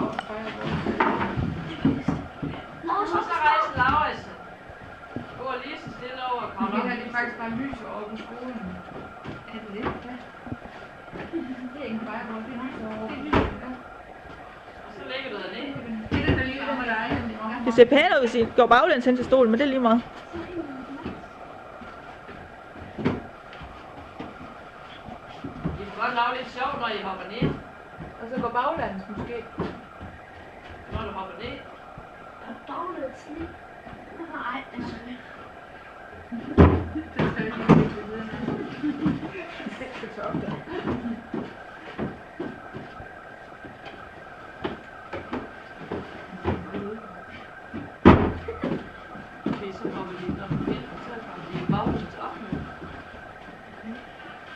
Og så rejser Lauritsen. Går lige så stille over og kommer op. Det her det er faktisk bare lys over på skolen. Er det det? Ja. Det er ikke bare, hvor det er lys over. Det er lys, ja. Og så lægger du dig ned. Det er det, der lige over dig. Det ser pænt ud, hvis I går baglæns hen til stolen, men det er lige meget. I kan godt lave lidt sjovt, når I hopper ned. Og så går baglands måske. Når du hopper ned. Baglæns ned. Nej, altså. Det skal vi lige lidt videre. Det skal så op der. Okay, så hopper de når du finder, så kommer de baglæns op nu.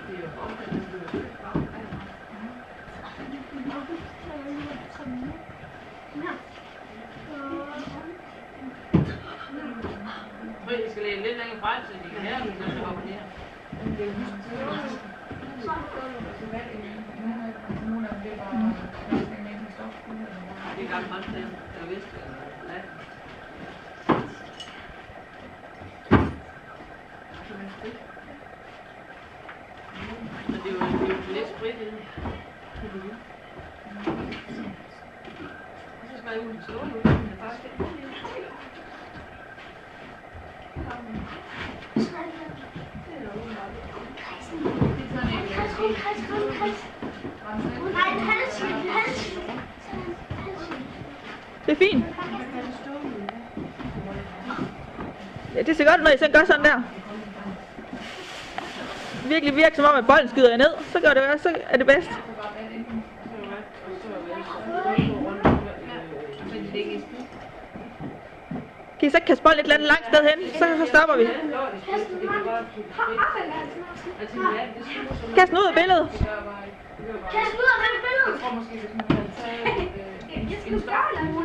Det er jo baglæns, det er jo baglæns. I skal lægge lidt længere frem, så de kan lære, når de hopper ned. Det er gammelt håndklæde, eller vest, eller lad. Men det er jo lidt sprit i det. Og så skal jeg ud i stående ud, men det er faktisk ikke. Det er fint. Ja, det ser godt ud, når I så gør sådan der. Virkelig virker som om, at bolden skyder jer ned. Så gør det jo, så er det bedst. Kan I så kaste bolden et eller andet langt sted hen, så stopper vi. Kast den ud af billedet.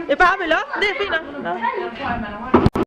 Det er bare ved luften, det er fint nok.